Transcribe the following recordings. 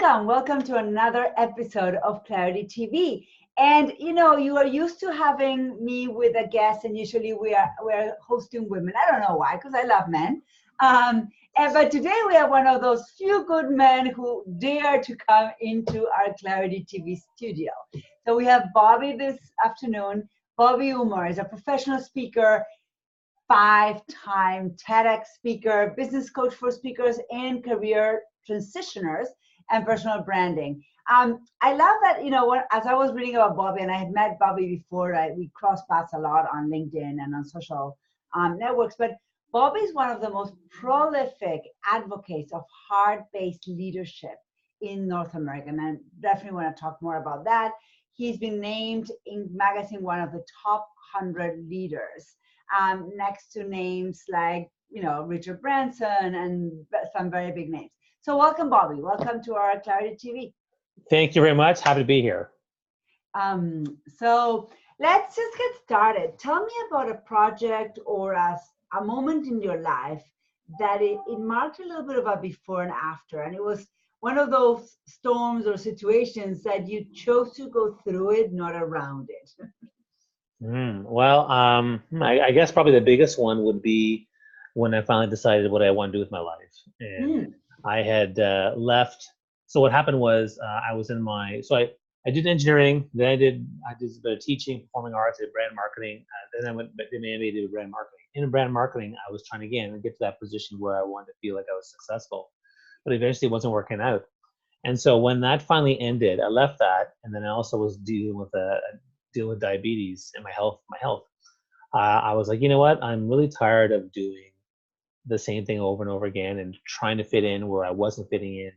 Welcome to another episode of Clarity TV. And you are used to having me with a guest, and usually we're hosting women. I don't know why, because I love men. But today we have one of those few good men who dare to come into our Clarity TV studio. So we have Bobby this afternoon. Bobby Umar is a professional speaker, five-time TEDx speaker, business coach for speakers and career transitioners, and personal branding. I love that, as I was reading about Bobby, and I had met Bobby before, we cross paths a lot on LinkedIn and on social networks, but Bobby is one of the most prolific advocates of heart-based leadership in North America, and I definitely want to talk more about that. He's been named in magazine one of the top 100 leaders, next to names like, Richard Branson and some very big names. So welcome, Bobby. Welcome to our Clarity TV. Thank you very much. Happy to be here. So let's just get started. Tell me about a project or a moment in your life that it marked a little bit of a before and after. And it was one of those storms or situations that you chose to go through it, not around it. I guess probably the biggest one would be when I finally decided what I want to do with my life. And I had left. So what happened was I was in I did engineering, then I did a bit of teaching, performing arts, I did brand marketing, then I went to MBA, did brand marketing. In brand marketing, I was trying to get to that position where I wanted to feel like I was successful, but eventually it wasn't working out. And so when that finally ended, I left that, and then I also was dealing with diabetes and my health. I was like, you know what? I'm really tired of doing the same thing over and over again and trying to fit in where I wasn't fitting in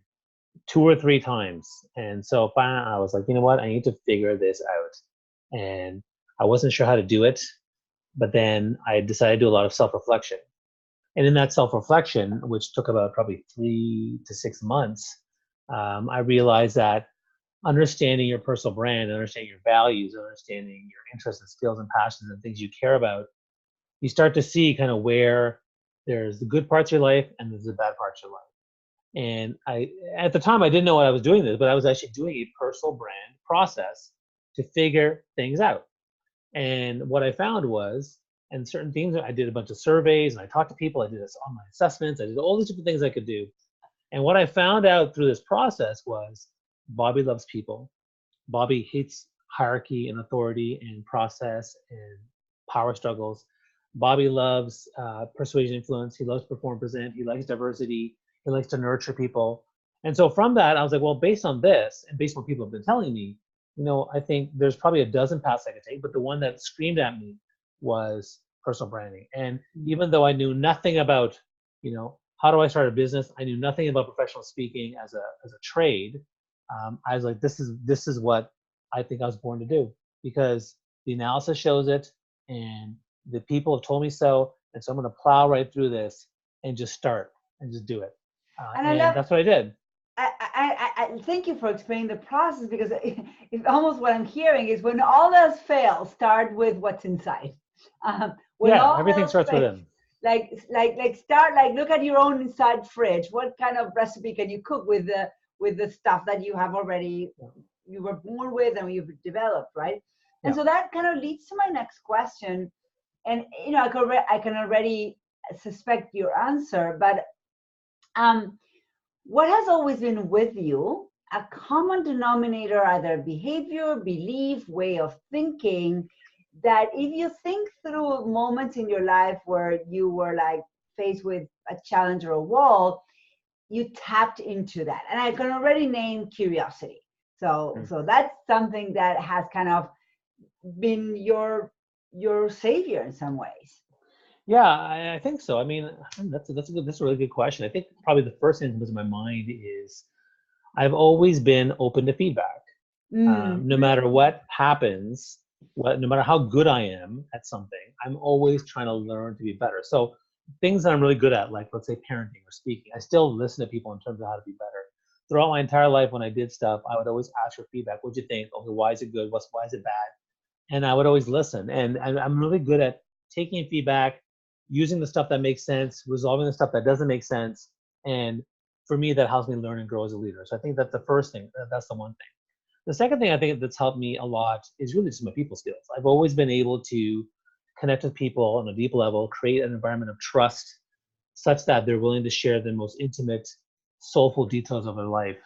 2 or 3 times. And so finally I was like, you know what? I need to figure this out. And I wasn't sure how to do it, but then I decided to do a lot of self-reflection. And in that self-reflection, which took about probably 3 to 6 months, I realized that understanding your personal brand, understanding your values, understanding your interests and skills and passions and things you care about, you start to see kind of where there's the good parts of your life and there's the bad parts of your life. And at the time, I didn't know what I was doing this, but I was actually doing a personal brand process to figure things out. And what I found was, and certain things, I did a bunch of surveys and I talked to people, I did this online assessments, I did all these different things I could do. And what I found out through this process was Bobby loves people. Bobby hates hierarchy and authority and process and power struggles. Bobby loves persuasion influence. He loves perform present. He likes diversity. He likes to nurture people. And so from that, I was like, well, based on this and based on what people have been telling me, I think there's probably a dozen paths I could take, but the one that screamed at me was personal branding. And even though I knew nothing about, how do I start a business? I knew nothing about professional speaking as a trade. I was like, this is what I think I was born to do, because the analysis shows it and the people have told me so. And so I'm going to plow right through this and just start and just do it. And that's what I did. I thank you for explaining the process, because it's almost what I'm hearing is when all else fails, start with what's inside. Everything starts within. Look at your own inside fridge. What kind of recipe can you cook with the stuff that you have already, you were born with and you've developed, right? And so that kind of leads to my next question. And, I can already suspect your answer, but what has always been with you, a common denominator, either behavior, belief, way of thinking, that if you think through moments in your life where you were like faced with a challenge or a wall, you tapped into that? And I can already name curiosity. So that's something that has kind of been your savior in some ways. Yeah, I think so. I mean, that's a really good question. I think probably the first thing that comes to my mind is I've always been open to feedback. No matter what happens, no matter how good I am at something, I'm always trying to learn to be better. So things that I'm really good at, like let's say parenting or speaking, I still listen to people in terms of how to be better. Throughout my entire life, when I did stuff, I would always ask for feedback. What'd you think? Okay, why is it good? Why is it bad? And I would always listen. And I'm really good at taking feedback, using the stuff that makes sense, resolving the stuff that doesn't make sense, and for me, that helps me learn and grow as a leader. So I think that's the first thing. That's the one thing. The second thing I think that's helped me a lot is really just my people skills. I've always been able to connect with people on a deep level, create an environment of trust such that they're willing to share the most intimate, soulful details of their life.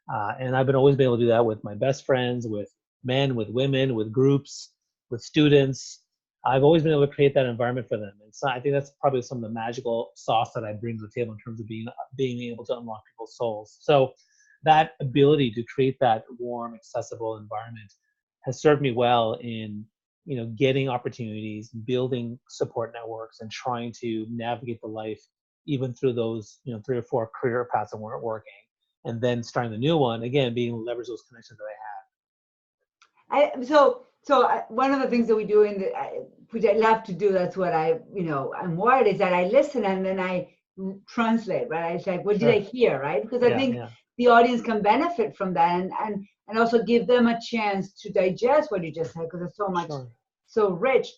And I've been always been able to do that with my best friends, with men, with women, with groups, with students. I've always been able to create that environment for them. And so I think that's probably some of the magical sauce that I bring to the table in terms of being able to unlock people's souls. So that ability to create that warm, accessible environment has served me well in, getting opportunities, building support networks, and trying to navigate the life even through those, 3 or 4 career paths that weren't working, and then starting the new one again, being able to leverage those connections that I had. One of the things that we do which I love to do, that's what I'm worried, is that I listen and then I translate, right? It's like, what did I hear, right? Because I think the audience can benefit from that, and also give them a chance to digest what you just said, because it's so much, so rich.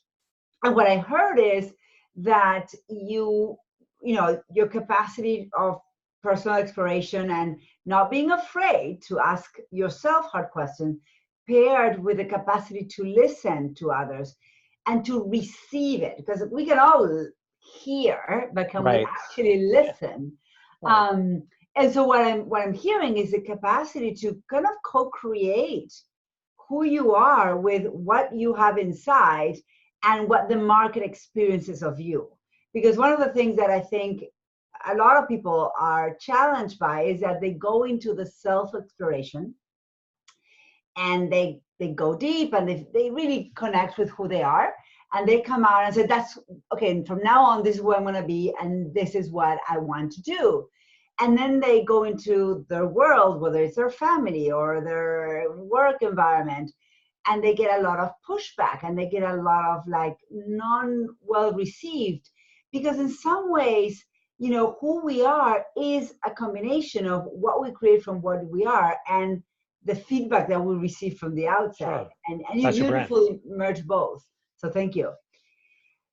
And what I heard is that your capacity of personal exploration and not being afraid to ask yourself hard questions, paired with the capacity to listen to others and to receive it, because we can all hear, but can we actually listen? And so what I'm hearing is the capacity to kind of co-create who you are with what you have inside and what the market experiences of you. Because one of the things that I think a lot of people are challenged by is that they go into the self-exploration and they go deep and they really connect with who they are, and they come out and say, that's okay, from now on, this is who I'm going to be, and this is what I want to do. And then they go into their world, whether it's their family or their work environment, and they get a lot of pushback, and they get a lot of non-well received, because in some ways, who we are is a combination of what we create from what we are and the feedback that we receive from the outside. And you beautifully merge both. So thank you.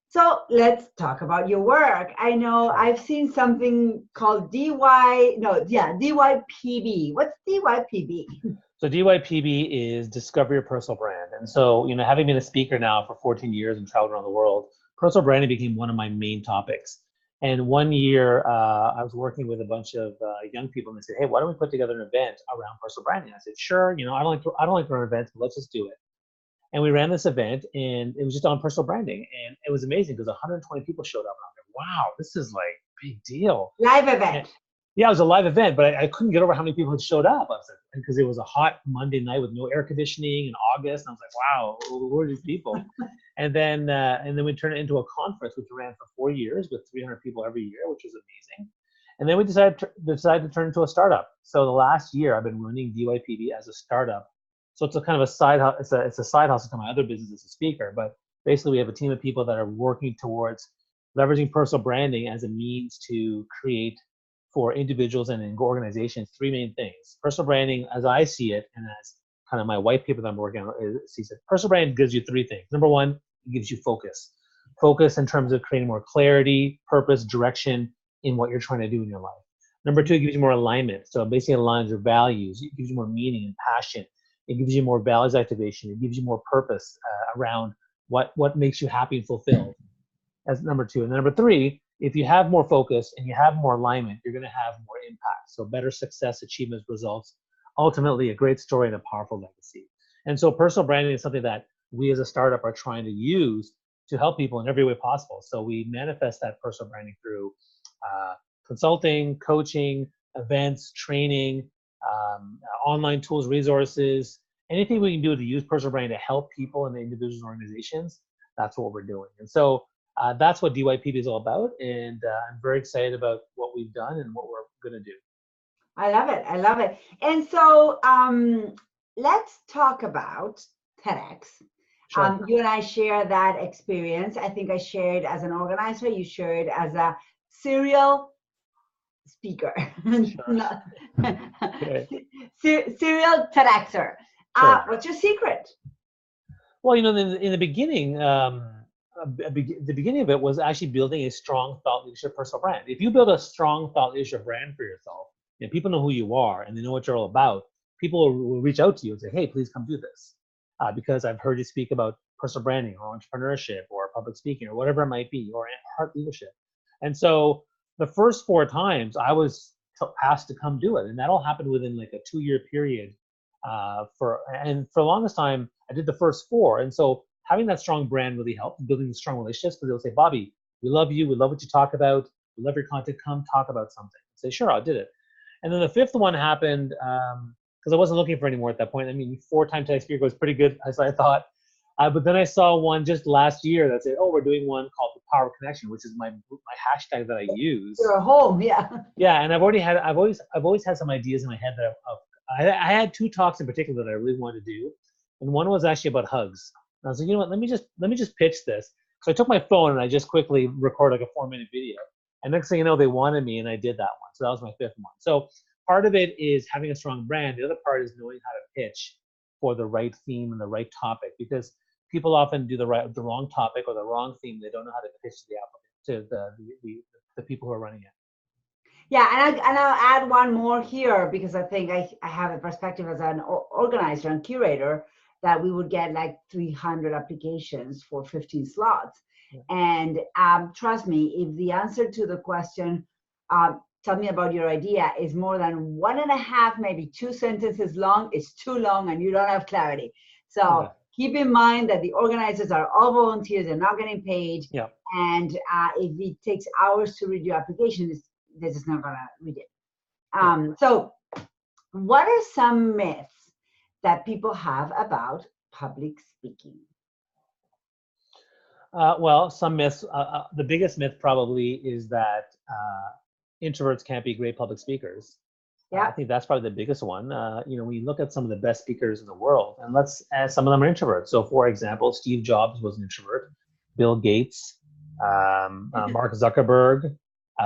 So let's talk about your work. I know I've seen something called DYPB. What's DYPB? So DYPB is Discover Your Personal Brand. And so, having been a speaker now for 14 years and traveled around the world, personal branding became one of my main topics. And one year, I was working with a bunch of young people, and they said, "Hey, why don't we put together an event around personal branding?" I said, "Sure. I don't like to run events, but let's just do it." And we ran this event, and it was just on personal branding, and it was amazing because 120 people showed up. And I'm like, "Wow, this is like big deal." Live event. Yeah, it was a live event, but I couldn't get over how many people had showed up. I was like, because it was a hot Monday night with no air conditioning in August, and I was like, "Wow, who are these people?" And then we turned it into a conference, which ran for 4 years with 300 people every year, which was amazing. And then we decided to turn it into a startup. So the last year, I've been running DYPB as a startup. So it's a kind of a side hustle. It's a side hustle to my other business as a speaker. But basically, we have a team of people that are working towards leveraging personal branding as a means to create for individuals and organizations 3 main things. Personal branding, as I see it, and as kind of my white paper that I'm working on sees it. Personal branding gives you 3 things. Number 1, it gives you focus. Focus in terms of creating more clarity, purpose, direction in what you're trying to do in your life. Number 2, it gives you more alignment. So it basically aligns your values. It gives you more meaning and passion. It gives you more values activation. It gives you more purpose around what makes you happy and fulfilled. That's number 2. And then number 3, if you have more focus and you have more alignment, you're going to have more impact. So better success, achievements, results, ultimately a great story and a powerful legacy. And so personal branding is something that we as a startup are trying to use to help people in every way possible. So we manifest that personal branding through consulting, coaching, events, training, online tools, resources, anything we can do to use personal branding to help people and the individuals and organizations. That's what we're doing. And so that's what DYPB is all about. And I'm very excited about what we've done and what we're going to do. I love it. I love it. And so let's talk about TEDx. Sure. You and I share that experience. I think I shared as an organizer. You shared as a serial speaker. Sure. Serial TEDxer. Sure. What's your secret? Well, in the beginning, the beginning of it was actually building a strong thought leadership personal brand. If you build a strong thought leadership brand for yourself, you know, people know who you are and they know what you're all about, people will reach out to you and say, hey, please come do this. Because I've heard you speak about personal branding or entrepreneurship or public speaking or whatever it might be, or heart leadership. And so the first 4 times I was asked to come do it. And that all happened within like a 2-year period. For the longest time, I did the first 4. And so having that strong brand really helped, building strong relationships, because they'll say, Bobby, we love you. We love what you talk about. We love your content. Come talk about something. I say, sure, I did it. And then the 5th one happened because I wasn't looking for any more at that point. I mean, 4-time TEDx speaker was pretty good, as I thought. But then I saw one just last year that said, oh, we're doing one called the Power of Connection, which is my hashtag that I use. You're home, yeah. Yeah, and I've always had some ideas in my head that I had 2 talks in particular that I really wanted to do, and one was actually about hugs. And I was like, you know what, let me just pitch this. So I took my phone and I just quickly recorded like a 4-minute video. And next thing you know, they wanted me, and I did that one. So that was my 5th one. So part of it is having a strong brand. The other part is knowing how to pitch for the right theme and the right topic, because people often do the wrong topic or the wrong theme. They don't know how to pitch to the applicant, to the people who are running it. Yeah, and I'll add one more here, because I think I have a perspective as an organizer and curator that we would get like 300 applications for 15 slots. Yeah. And trust me, if the answer to the question, tell me about your idea, is more than 1.5, maybe 2 sentences long, it's too long and you don't have clarity. So keep in mind that the organizers are all volunteers, they're not getting paid. Yeah. And if it takes hours to read your application, they're just not gonna read it. So what are some myths that people have about public speaking? Well, some myths. The biggest myth probably is that introverts can't be great public speakers. Yeah. I think that's probably the biggest one. You know, when you look at some of the best speakers in the world, and some of them are introverts. So, for example, Steve Jobs was an introvert. Bill Gates, Mark Zuckerberg,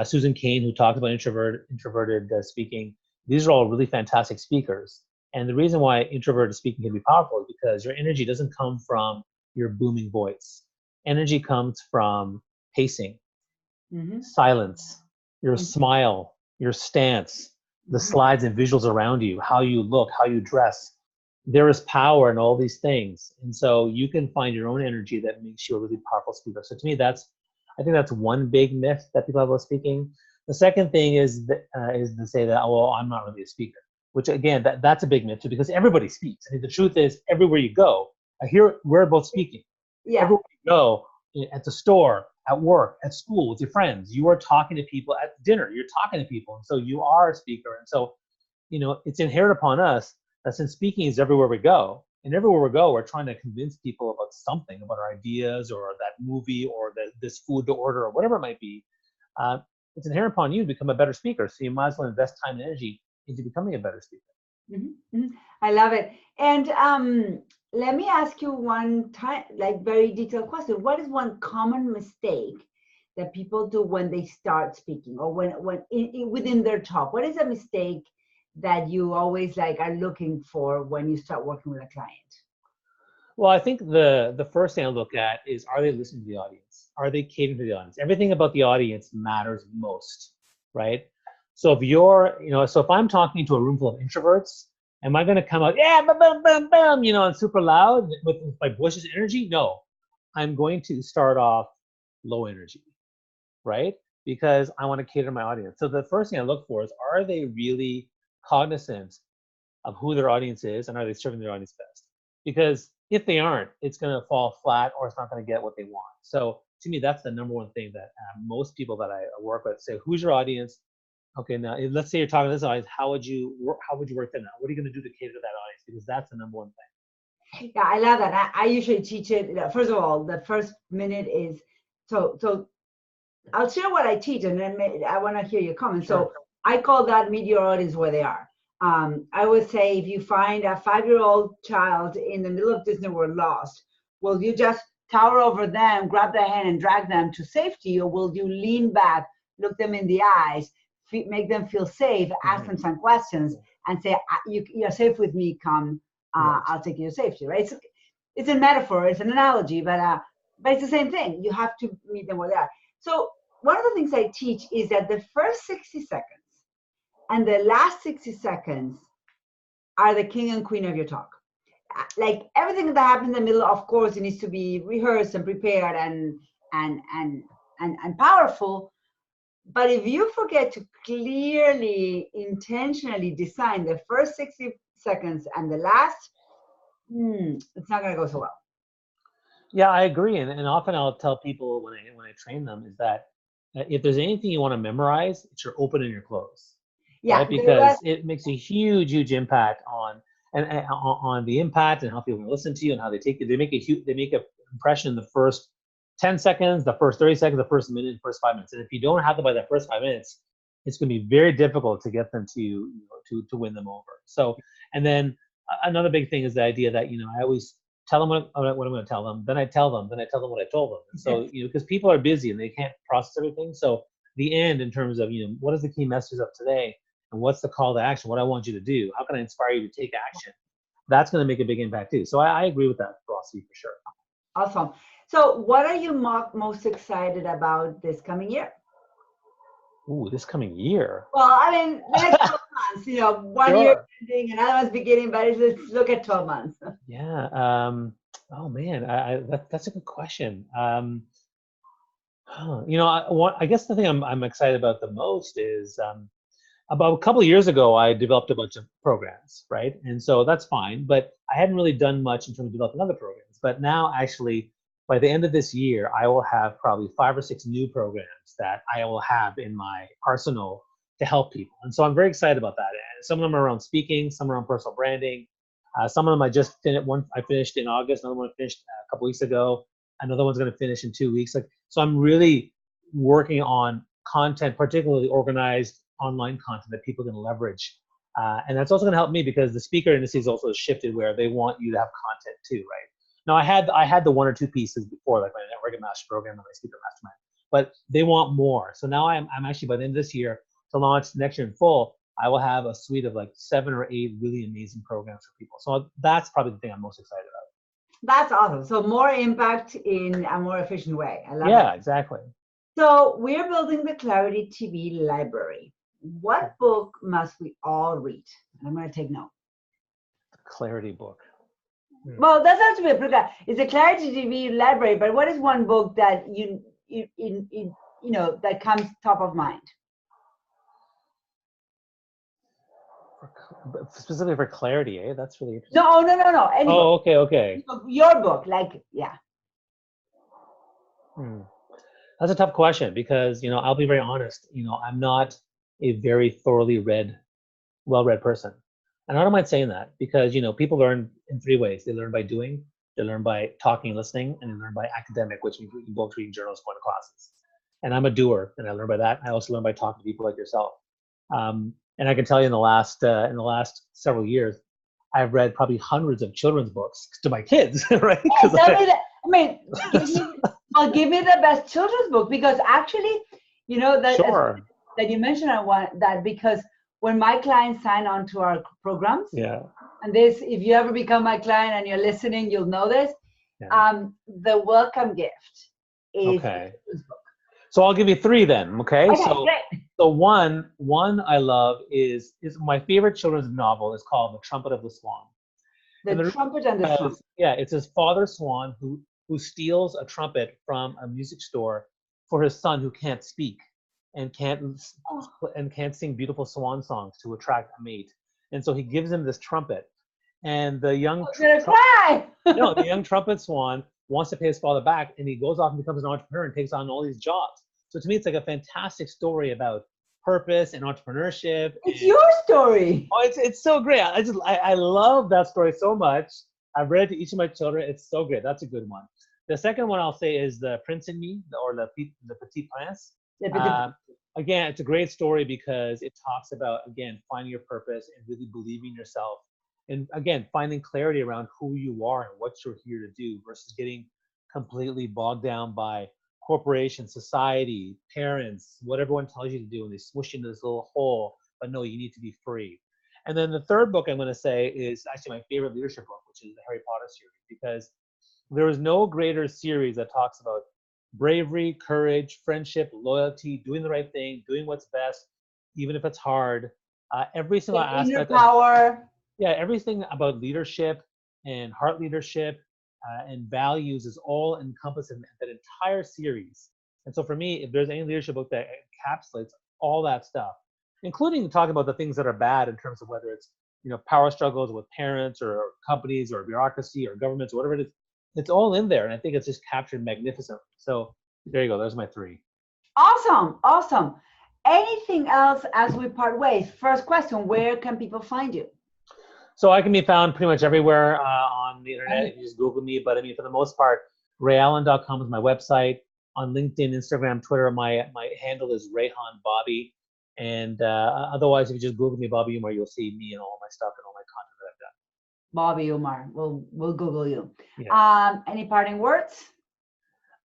Susan Cain, who talked about introverted speaking. These are all really fantastic speakers. And the reason why introverted speaking can be powerful is because your energy doesn't come from your booming voice. Energy comes from pacing, silence, your smile, your stance, the slides and visuals around you, how you look, how you dress. There is power in all these things. And so you can find your own energy that makes you a really powerful speaker. So to me, I think that's one big myth that people have about speaking. The second thing is to say that, oh, well, I'm not really a speaker, which again, that's a big myth too, because everybody speaks. I mean, the truth is, everywhere you go, we're both speaking. Yeah. Everywhere you go, at the store, at work, at school, with your friends, you are talking to people. At dinner, you're talking to people. And so you are a speaker. And so, you know, it's inherent upon us that since speaking is everywhere we go, and everywhere we go, we're trying to convince people about something, about our ideas or that movie or this food to order or whatever it might be. It's inherent upon you to become a better speaker. So you might as well invest time and energy into becoming a better speaker. I love it. And let me ask you one very detailed question. What is one common mistake that people do when they start speaking, or when within their talk? What is a mistake that you always are looking for when you start working with a client? Well, I think the first thing I look at is, are they listening to the audience? Are they catering to the audience? Everything about the audience matters most, right? So if I'm talking to a room full of introverts, am I going to come out, yeah, bam, bam, bam, bam, and super loud with my boisterous energy? No, I'm going to start off low energy, right? Because I want to cater to my audience. So the first thing I look for is, are they really cognizant of who their audience is, and are they serving their audience best? Because if they aren't, it's going to fall flat, or it's not going to get what they want. So to me, that's the number one thing that most people that I work with say, who's your audience? Okay, now let's say you're talking to this audience. How would you work that out? What are you going to do to cater to that audience? Because that's the number one thing. Yeah, I love that. I usually teach it. First of all, the first minute is so. I'll share what I teach, and then I want to hear your comments. Sure. So I call that meet your audience where they are. I would say, if you find a 5-year-old child in the middle of Disney World lost, will you just tower over them, grab their hand, and drag them to safety, or will you lean back, look them in the eyes, make them feel safe, ask them some questions, and say, you're safe with me, come, I'll take you to safety, right? It's a metaphor, it's an analogy, but it's the same thing. You have to meet them where they are. So one of the things I teach is that the first 60 seconds, and the last 60 seconds are the king and queen of your talk. Like everything that happens in the middle, of course, it needs to be rehearsed and prepared and powerful. But if you forget to clearly, intentionally design the first 60 seconds and the last, it's not going to go so well. Yeah, I agree. And often I'll tell people when I train them is that if there's anything you want to memorize, it's your open and your close. Yeah, right? Because it makes a huge impact on on the impact and how people listen to you and how they take it. They make an impression in the first 10 seconds, the first 30 seconds, the first minute, the first 5 minutes. And if you don't have them by the first 5 minutes, it's going to be very difficult to get them to to win them over. So, and then another big thing is the idea that I always tell them what I'm going to tell them, then I tell them what I told them. And so because people are busy and they can't process everything. So the end in terms of what is the key message of today, and what's the call to action? What I want you to do? How can I inspire you to take action? That's going to make a big impact too. So I agree with that philosophy for sure. Awesome. So what are you most excited about this coming year? Ooh, this coming year. Well, I mean, the next 12 months, one Sure. year ending, another one's beginning, but let's look at 12 months. Yeah. Oh man, that's a good question. I guess the thing I'm excited about the most is about a couple of years ago, I developed a bunch of programs, right? And so that's fine, but I hadn't really done much in terms of developing other programs. But now, actually, by the end of this year, I will have probably 5 or 6 new programs that I will have in my arsenal to help people. And so I'm very excited about that. And some of them are around speaking, some are around personal branding. Some of them I just finished. One I finished in August, another one I finished a couple weeks ago. Another one's going to finish in 2 weeks. So I'm really working on content, particularly organized online content that people can leverage. And that's also going to help me because the speaker industry has also shifted where they want you to have content too, right? Now I had the 1 or 2 pieces before, like my networking master program and my speaker mastermind, but they want more. So now I'm actually by the end of this year to launch next year in full, I will have a suite of like 7 or 8 really amazing programs for people. So that's probably the thing I'm most excited about. That's awesome. So more impact in a more efficient way. I love it. Yeah, exactly. So we're building the Clarity TV library. What book must we all read? And I'm going to take note. The Clarity book. Well, that has to be a book. It's a Clarity TV library, but what is one book that that comes top of mind? Specifically for clarity, eh? That's really interesting. No. Any book. Okay. Your book, yeah. That's a tough question because I'll be very honest. I'm not a very thoroughly well-read person, and I don't mind saying that because people learn in 3 ways. They learn by doing, they learn by talking, listening, and they learn by academic, which means reading books, reading journals, going to classes. And I'm a doer, and I learn by that. I also learn by talking to people like yourself. And I can tell you in the last several years, I've read probably hundreds of children's books to my kids, right? Give me the best children's book because actually, Sure. that you mentioned, I want that because when my clients sign on to our programs, and this, if you ever become my client and you're listening, you'll know this. Yeah. The welcome gift is a children's book. So I'll give you 3 then, okay? So great. So one I love is my favorite children's novel is called The Trumpet of the Swan. The Trumpet and the Swan. Yeah, it's his father Swan who steals a trumpet from a music store for his son who can't speak and can't sing beautiful swan songs to attract a mate. And so he gives him this trumpet. And the young the young trumpet swan wants to pay his father back, and he goes off and becomes an entrepreneur and takes on all these jobs. So to me, it's like a fantastic story about purpose and entrepreneurship. It's your story. Oh, it's so great. I love that story so much. I've read it to each of my children. It's so great. That's a good one. The second one I'll say is The Prince in Me, or the Petit Prince. Again, it's a great story because it talks about, again, finding your purpose and really believing in yourself. And again, finding clarity around who you are and what you're here to do versus getting completely bogged down by corporations, society, parents, what everyone tells you to do, and they swoosh into this little hole, but no, you need to be free. And then the third book I'm going to say is actually my favorite leadership book, which is the Harry Potter series, because there is no greater series that talks about bravery, courage, friendship, loyalty, doing the right thing, doing what's best, even if it's hard, Every single Inner aspect of, power. yeah, everything about leadership and heart leadership and values is all encompassed in that entire series. And so for me, if there's any leadership book that encapsulates all that stuff, including talking about the things that are bad in terms of whether it's power struggles with parents or companies or bureaucracy or governments or whatever it is, it's all in there. And I think it's just captured magnificently. So there you go. There's my three. Awesome. Awesome. Anything else as we part ways? First question, where can people find you? So I can be found pretty much everywhere on the internet if you just Google me. But I mean, for the most part, rayallen.com is my website. On LinkedIn, Instagram, Twitter, my handle is Rayhan Bobby. And otherwise, if you just Google me, Bobby Umar, you'll see me and all my stuff and all my content that I've done. Bobby Umar. We'll Google you. Yeah. Any parting words?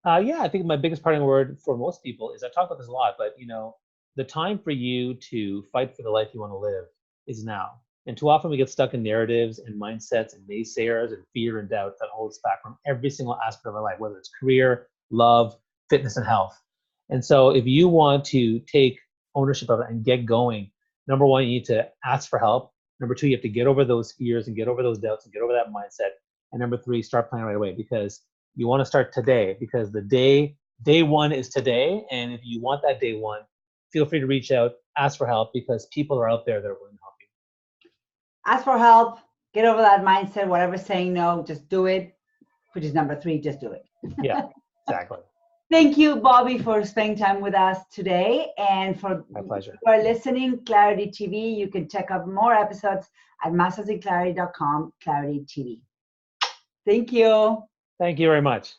Yeah, I think my biggest parting word for most people is I talk about this a lot, but the time for you to fight for the life you want to live is now. And too often we get stuck in narratives and mindsets and naysayers and fear and doubt that holds back from every single aspect of our life, whether it's career, love, fitness, and health. And so if you want to take ownership of it and get going, number one, you need to ask for help. Number two, you have to get over those fears and get over those doubts and get over that mindset. And number three, start planning right away, because you want to start today, because the day one is today. And if you want that day one, feel free to reach out, ask for help, because people are out there that are willing to help you. Ask for help, get over that mindset, whatever saying no, just do it, which is number three, just do it. Yeah, exactly. Thank you, Bobby, for spending time with us today. And for my pleasure. If you are listening, Clarity TV, you can check out more episodes at mastersinclarity.com, Clarity TV. Thank you. Thank you very much.